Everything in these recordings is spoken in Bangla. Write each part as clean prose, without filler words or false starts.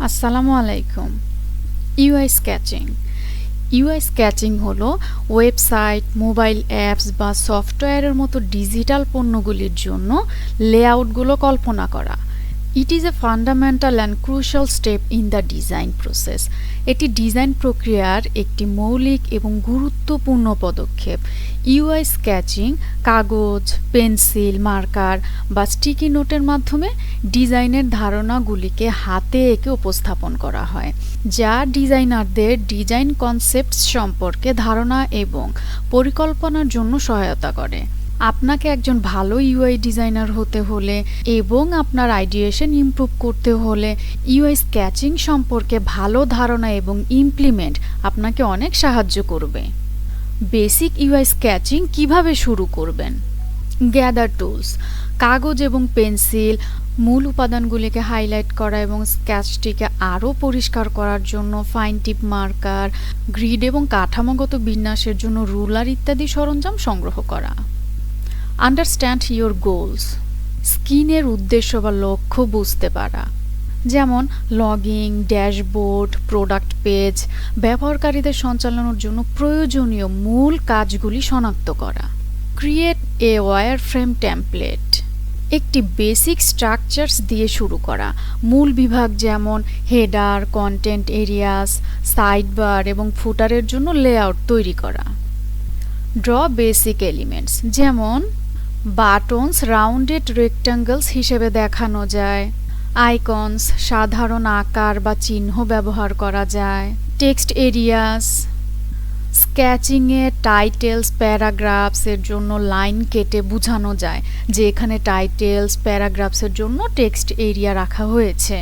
আসসালামু আলাইকুম। ইউআই স্কেচিং হলো ওয়েবসাইট, মোবাইল অ্যাপস বা সফটওয়্যারের মতো ডিজিটাল পণ্যগুলির জন্য লেআউটগুলো কল্পনা করা। It is a fundamental and crucial step in the design process. এটি ডিজাইন প্রক্রিয়ার একটি মৌলিক এবং গুরুত্বপূর্ণ পদক্ষেপ। ইউআই স্কেচিং কাগজ, পেন্সিল, মার্কার বা স্টিকি নোটের মাধ্যমে ডিজাইনের ধারণাগুলিকে হাতে এঁকে উপস্থাপন করা হয়, যা ডিজাইনারদের ডিজাইন কনসেপ্টস সম্পর্কে ধারণা এবং পরিকল্পনার জন্য সহায়তা করে। আপনাকে একজন ভালো ইউআই ডিজাইনার হতে হলে এবং আপনার আইডিয়েশন ইমপ্রুভ করতে হলে ইউআই স্কেচিং সম্পর্কে ভালো ধারণা এবং ইমপ্লিমেন্ট আপনাকে অনেক সাহায্য করবে। বেসিক ইউআই স্কেচিং কিভাবে শুরু করবেন? গ্যাদার টুলস, কাগজ এবং পেন্সিল, মূল উপাদানগুলিকে হাইলাইট করা এবং স্কেচটিকে আরও পরিষ্কার করার জন্য ফাইন টিপ মার্কার, গ্রিড এবং কাঠামোগত বিন্যাসের জন্য রুলার ইত্যাদি সরঞ্জাম সংগ্রহ করা। আন্ডারস্ট্যান্ড ইয়োর গোলস, স্কিনের উদ্দেশ্য বা লক্ষ্য বুঝতে পারা, যেমন লগিং, ড্যাশবোর্ড, প্রোডাক্ট পেজ, ব্যবহারকারীদের সঞ্চালনের জন্য প্রয়োজনীয় মূল কাজগুলি শনাক্ত করা। ক্রিয়েট এ ওয়্যারফ্রেম টেমপ্লেট, একটি বেসিক স্ট্রাকচারস দিয়ে শুরু করা। মূল বিভাগ যেমন হেডার, কন্টেন্ট এরিয়াস, সাইডবার এবং ফুটারের জন্য লেআউট তৈরি করা। ড্র বেসিক এলিমেন্টস, যেমন বাটনস রাউন্ডেড রেক্ট্যাঙ্গলস হিসেবে দেখানো যায়, আইকনস সাধারণ আকার বা চিহ্ন ব্যবহার করা যায়, টেক্সট এরিয়াস, স্কেচিংয়ে টাইটেলস, প্যারাগ্রাফসের জন্য লাইন কেটে বোঝানো যায় যে এখানে টাইটেলস, প্যারাগ্রাফসের জন্য টেক্সট এরিয়া রাখা হয়েছে।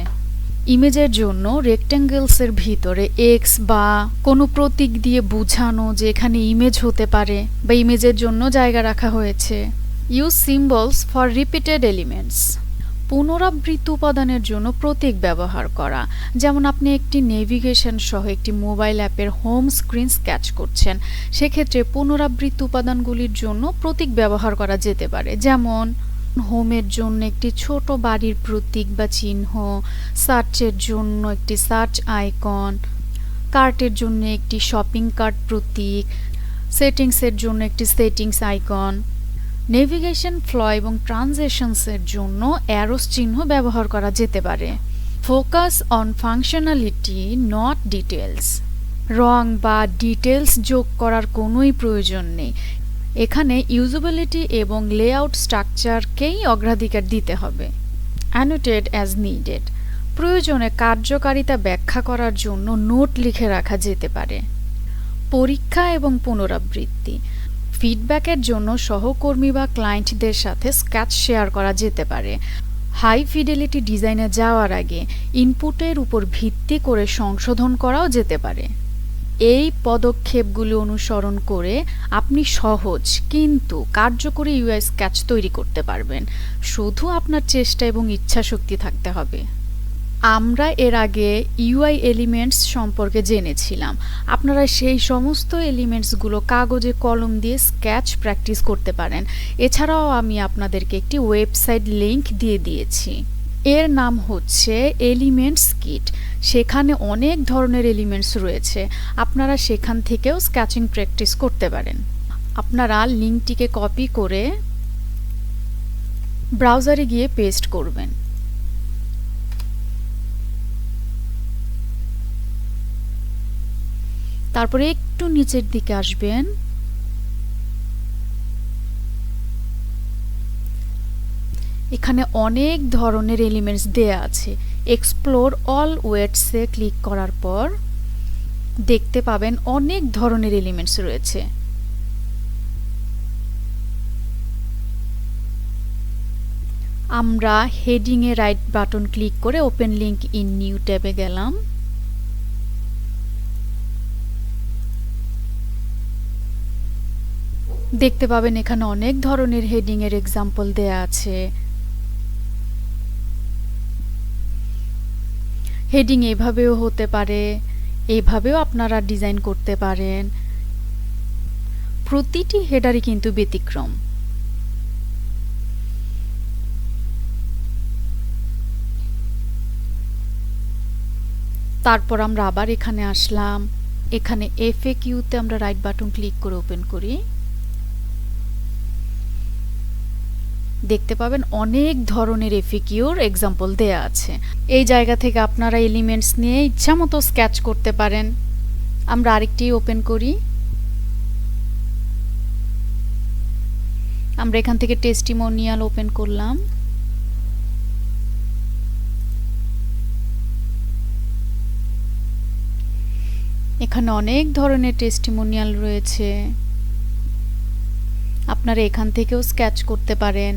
ইমেজের জন্য রেক্ট্যাঙ্গলসের ভিতরে এক্স বা কোনো প্রতীক দিয়ে বোঝানো যে এখানে ইমেজ হতে পারে বা ইমেজের জন্য জায়গা রাখা হয়েছে। Use symbols for repeated elements, পুনরাবৃত্ত উপাদানের জন্য প্রতীক ব্যবহার করা। যেমন আপনি একটি নেভিগেশন সহ একটি মোবাইল অ্যাপের হোম স্ক্রিন স্কেচ করছেন, সেক্ষেত্রে পুনরাবৃত্ত উপাদানগুলির জন্য প্রতীক ব্যবহার করা যেতে পারে, যেমন হোমের জন্য একটি ছোট বাড়ির প্রতীক বা চিহ্ন, সার্চের জন্য একটি সার্চ আইকন, কার্টের জন্য একটি শপিং কার্ট প্রতীক, সেটিংসের জন্য একটি সেটিংস আইকন। নেভিগেশন ফ্লো এবং ট্রানজিশনসের জন্য অ্যারোস চিহ্ন ব্যবহার করা যেতে পারে। Focus on functionality not details, রং বা ডিটেলস যোগ করার কোনোই প্রয়োজন নেই। এখানে ইউজেবিলিটি এবং লেআউট স্ট্রাকচারকেই অগ্রাধিকার দিতে হবে। অ্যানোটেড অ্যাজ নিডেড, প্রয়োজনে কার্যকারিতা ব্যাখ্যা করার জন্য নোট লিখে রাখা যেতে পারে। পরীক্ষা এবং পুনরাবৃত্তি, ফিডব্যাকের জন্য সহকর্মী বা ক্লায়েন্টদের সাথে স্কেচ শেয়ার করা যেতে পারে। হাই ফিডেলিটি ডিজাইনে যাওয়ার আগে ইনপুটের উপর ভিত্তি করে সংশোধন করাও যেতে পারে। এই পদক্ষেপগুলি অনুসরণ করে আপনি সহজ কিন্তু কার্যকরী ইউআই স্কেচ তৈরি করতে পারবেন। শুধু আপনার চেষ্টা এবং ইচ্ছাশক্তি থাকতে হবে। আমরা এর আগে ইউআই এলিমেন্টস সম্পর্কে জেনেছিলাম। আপনারা সেই সমস্ত এলিমেন্টসগুলো কাগজে কলম দিয়ে স্কেচ প্র্যাকটিস করতে পারেন। এছাড়াও আমি আপনাদেরকে একটি ওয়েবসাইট লিংক দিয়ে দিয়েছি, এর নাম হচ্ছে এলিমেন্টস কিট। সেখানে অনেক ধরনের এলিমেন্টস রয়েছে, আপনারা সেখান থেকেও স্কেচিং প্র্যাকটিস করতে পারেন। আপনারা লিংকটিকে কপি করে ব্রাউজারে গিয়ে পেস্ট করবেন। তারপরে একটু নিচের দিকে আসবেন, এখানে অনেক ধরনের এলিমেন্টস দেয়া আছে। এক্সপ্লোর অল ওয়েটসে ক্লিক করার পর দেখতে পাবেন অনেক ধরনের এলিমেন্টস রয়েছে। আমরা হেডিংয়ে রাইট বাটন ক্লিক করে ওপেন লিংক ইন নিউ ট্যাবে গেলাম। দেখতে পাবেন এখানে অনেক ধরনের হেডিং এর এক্সাম্পল দেয়া আছে। হেডিং এভাবেও হতে পারে, এভাবেও আপনারা ডিজাইন করতে পারেন। প্রতিটি হেডারই কিন্তু ব্যতিক্রম। তারপর আমরা আবার এখানে আসলাম, এখানে FAQ-তে আমরা রাইট বাটন ক্লিক করে ওপেন করি। দেখতে পাবেন অনেক ধরনের FAQ-র এক্সাম্পল দেয়া আছে। এই জায়গা থেকে আপনারা এলিমেন্টস নিয়ে ইচ্ছামতো স্কেচ করতে পারেন। আমরা আরেকটি ওপেন করি। আমরা এখান থেকে টেস্টিমোনিয়াল ওপেন করলাম। এখানে অনেক ধরনের টেস্টিমোনিয়াল রয়েছে, আপনারা এখান থেকেও স্কেচ করতে পারেন।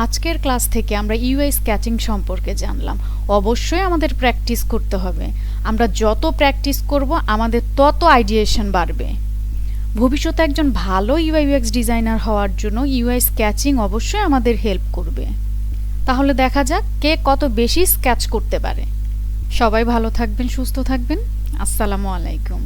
আজকের ক্লাস থেকে আমরা ইউআই স্কেচিং সম্পর্কে জানলাম। অবশ্যই আমাদের প্র্যাকটিস করতে হবে। আমরা যত প্র্যাকটিস করব আমাদের তত আইডিয়েশন বাড়বে। ভবিষ্যতে একজন ভালো UIUX ডিজাইনার হওয়ার জন্য ইউআই স্কেচিং অবশ্যই আমাদের হেল্প করবে। তাহলে দেখা যাক কে কত বেশি স্কেচ করতে পারে। সবাই ভালো থাকবেন, সুস্থ থাকবেন। আসসালামু আলাইকুম।